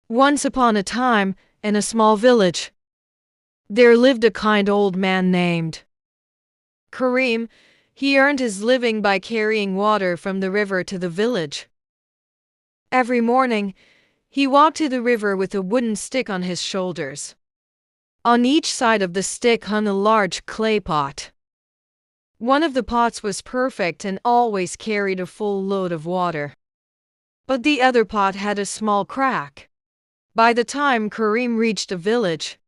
Once upon a time, in a small village, there lived a kind old man named Kareem. He earned his living by carrying water from the river to the village. Every morning, he walked to the river with a wooden stick on his shoulders. On each side of the stick hung a large clay pot. One of the pots was perfect and always carried a full load of water. But the other pot had a small crack. By the time Kareem reached the village,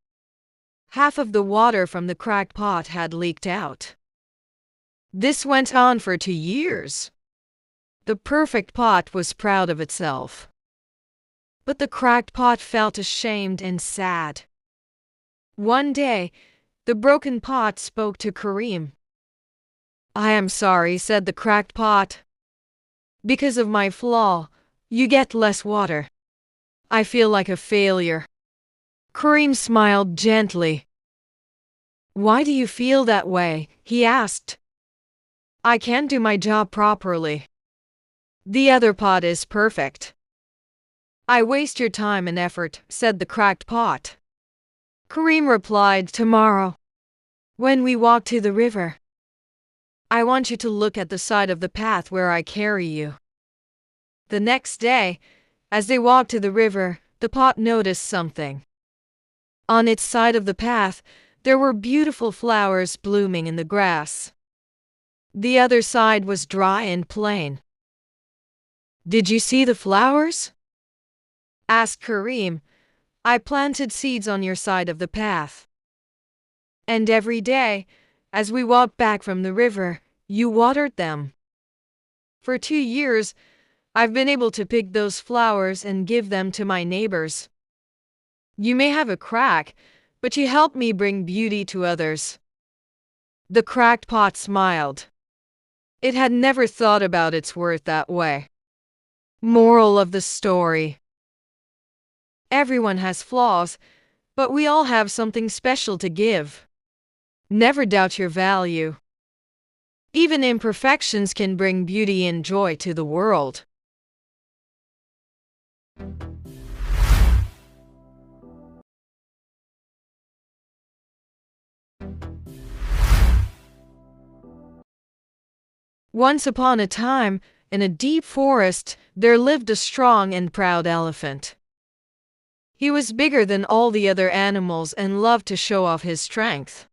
half of the water from the cracked pot had leaked out. This went on for 2 years. The perfect pot was proud of itself. But the cracked pot felt ashamed and sad. One day, the broken pot spoke to Kareem. "I am sorry," said the cracked pot. "Because of my flaw, you get less water. I feel like a failure." Kareem smiled gently. "Why do you feel that way?" he asked. "I can't do my job properly. The other pot is perfect." "I waste your time and effort," said the cracked pot. Kareem replied, "Tomorrow, when we walk to the river, I want you to look at the side of the path where I carry you." The next day, as they walked to the river, the pot noticed something. On its side of the path, there were beautiful flowers blooming in the grass. The other side was dry and plain. "Did you see the flowers?" asked Kareem. "I planted seeds on your side of the path. And every day, as we walked back from the river, you watered them. For 2 years, I've been able to pick those flowers and give them to my neighbors. You may have a crack, but you help me bring beauty to others." The cracked pot smiled. It had never thought about its worth that way. Moral of the story: everyone has flaws, but we all have something special to give. Never doubt your value. Even imperfections can bring beauty and joy to the world. Once upon a time, in a deep forest, there lived a strong and proud elephant. He was bigger than all the other animals and loved to show off his strength.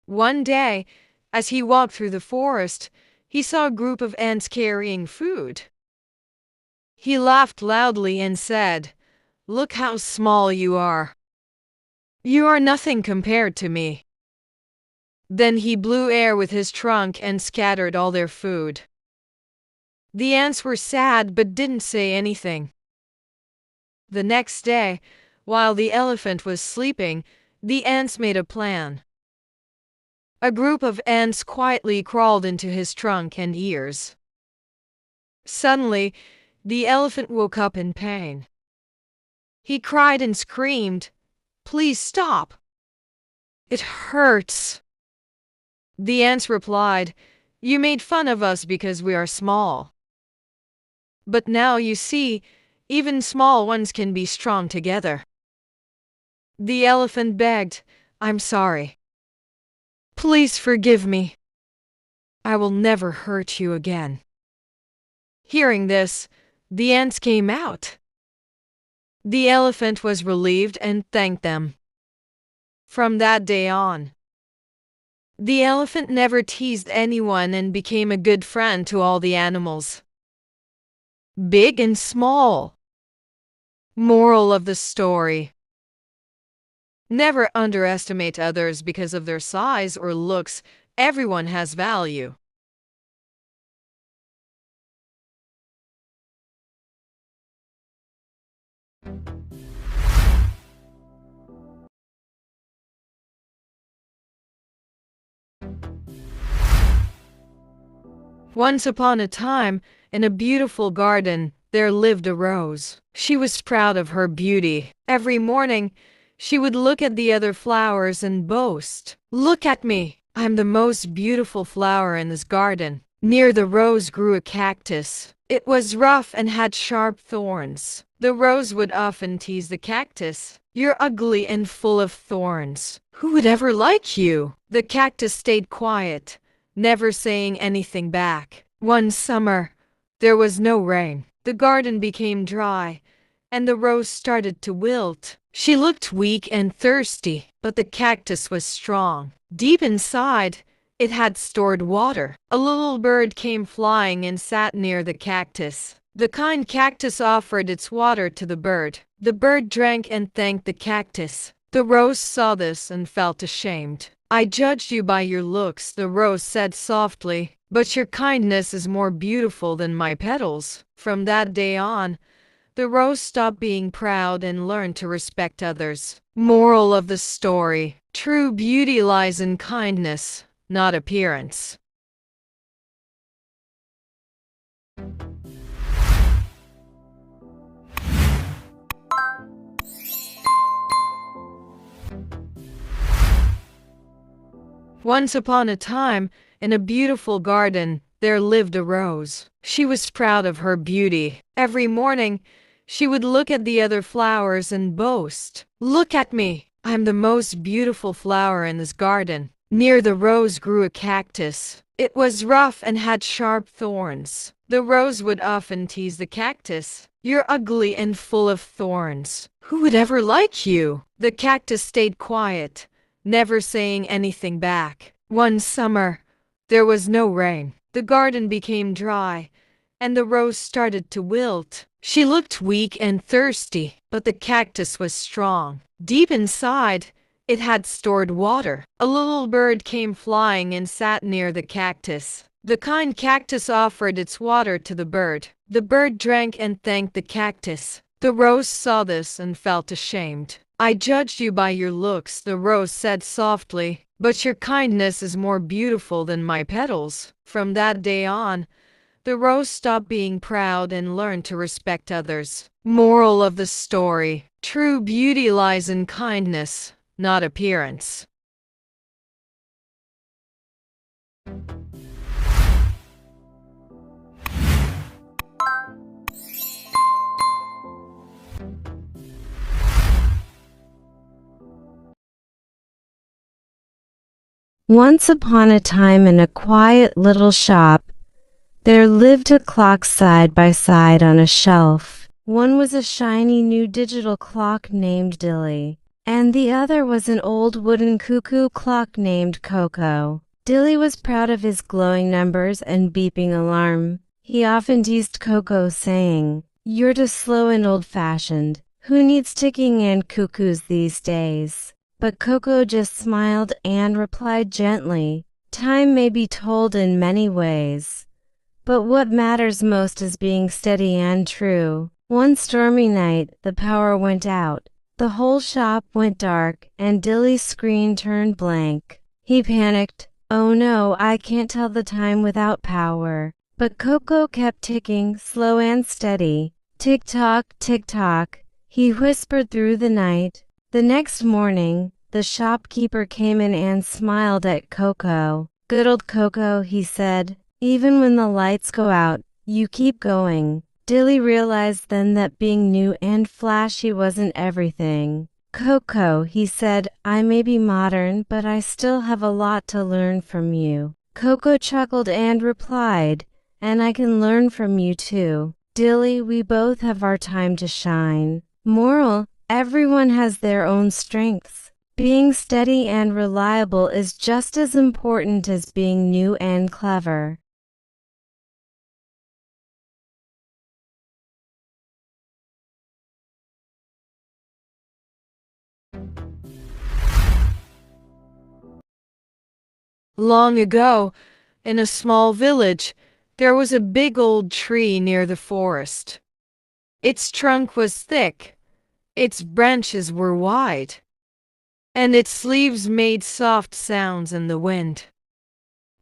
One day, as he walked through the forest, he saw a group of ants carrying food. He laughed loudly and said, "Look how small you are. You are nothing compared to me." Then he blew air with his trunk and scattered all their food. The ants were sad but didn't say anything. The next day, while the elephant was sleeping, the ants made a plan. A group of ants quietly crawled into his trunk and ears. Suddenly, the elephant woke up in pain. He cried and screamed, "Please stop. It hurts." The ants replied, "You made fun of us because we are small. But now you see, even small ones can be strong together." The elephant begged, "I'm sorry. Please forgive me. I will never hurt you again." Hearing this, the ants came out. The elephant was relieved and thanked them. From that day on, the elephant never teased anyone and became a good friend to all the animals, big and small. Moral of the story: never underestimate others because of their size or looks. Everyone has value. Once upon a time, in a beautiful garden, there lived a rose. She was proud of her beauty. Every morning, she would look at the other flowers and boast, "Look at me. I'm the most beautiful flower in this garden." Near the rose grew a cactus. It was rough and had sharp thorns. The rose would often tease the cactus. "You're ugly and full of thorns. Who would ever like you?" The cactus stayed quiet, never saying anything back. One summer, there was no rain. The garden became dry, and the rose started to wilt. She looked weak and thirsty, but the cactus was strong. Deep inside, it had stored water. A little bird came flying and sat near the cactus. The kind cactus offered its water to the bird. The bird drank and thanked the cactus. The rose saw this and felt ashamed. "I judged you by your looks," the rose said softly, "but your kindness is more beautiful than my petals." From that day on, the rose stopped being proud and learned to respect others. Moral of the story: true beauty lies in kindness, not appearance. Once upon a time, in a beautiful garden, there lived a rose. She was proud of her beauty. Every morning, she would look at the other flowers and boast, "Look at me! I'm the most beautiful flower in this garden." Near the rose grew a cactus. It was rough and had sharp thorns. The rose would often tease the cactus. "You're ugly and full of thorns. Who would ever like you?" The cactus stayed quiet, never saying anything back. One summer, there was no rain. The garden became dry, and the rose started to wilt. She looked weak and thirsty, but the cactus was strong. Deep inside, it had stored water. A little bird came flying and sat near the cactus. The kind cactus offered its water to the bird. The bird drank and thanked the cactus. The rose saw this and felt ashamed. "I judged you by your looks," the rose said softly, "but your kindness is more beautiful than my petals." From that day on, the rose stopped being proud and learned to respect others. Moral of the story: true beauty lies in kindness, not appearance. Once upon a time in a quiet little shop, there lived a clock side by side on a shelf. One was a shiny new digital clock named Dilly, and the other was an old wooden cuckoo clock named Coco. Dilly was proud of his glowing numbers and beeping alarm. He often teased Coco, saying, "You're too slow and old-fashioned. Who needs ticking and cuckoos these days?" But Coco just smiled and replied gently, "Time may be told in many ways, but what matters most is being steady and true." One stormy night, the power went out. The whole shop went dark, and Dilly's screen turned blank. He panicked. "Oh no, I can't tell the time without power." But Coco kept ticking, slow and steady. Tick-tock, tick-tock, he whispered through the night. The next morning, the shopkeeper came in and smiled at Coco. "Good old Coco," he said, "even when the lights go out, you keep going." Dilly realized then that being new and flashy wasn't everything. "Coco," he said, "I may be modern, but I still have a lot to learn from you." Coco chuckled and replied, "And I can learn from you too. Dilly, we both have our time to shine." Moral: everyone has their own strengths. Being steady and reliable is just as important as being new and clever. Long ago, in a small village, there was a big old tree near the forest. Its trunk was thick, its branches were wide, and its leaves made soft sounds in the wind.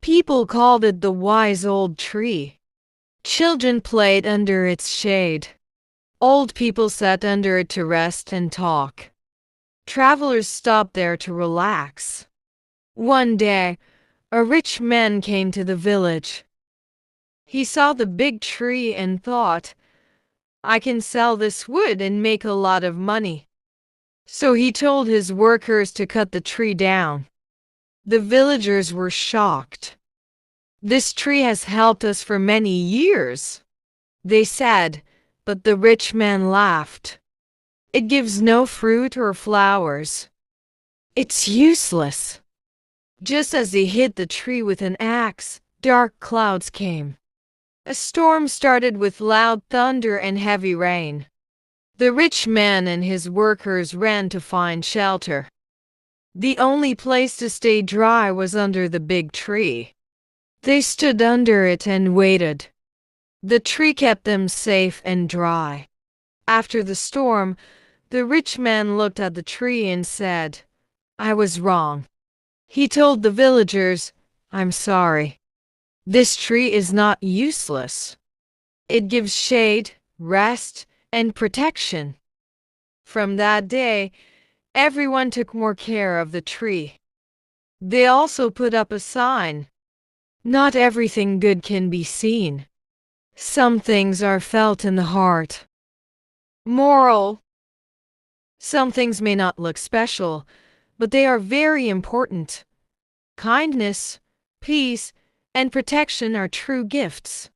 People called it the wise old tree. Children played under its shade. Old people sat under it to rest and talk. Travelers stopped there to relax. One day, a rich man came to the village. He saw the big tree and thought, I can sell this wood and make a lot of money." So he told his workers to cut the tree down. The villagers were shocked. "This tree has helped us for many years," they said, but the rich man laughed. "It gives no fruit or flowers. It's useless." Just as he hit the tree with an axe, dark clouds came. A storm started with loud thunder and heavy rain. The rich man and his workers ran to find shelter. The only place to stay dry was under the big tree. They stood under it and waited. The tree kept them safe and dry. After the storm, the rich man looked at the tree and said, "I was wrong." He told the villagers, "I'm sorry. This tree is not useless. It gives shade, rest, and protection." From that day, everyone took more care of the tree. They also put up a sign: "Not everything good can be seen. Some things are felt in the heart." Moral: some things may not look special, but they are very important. Kindness, peace, and protection are true gifts.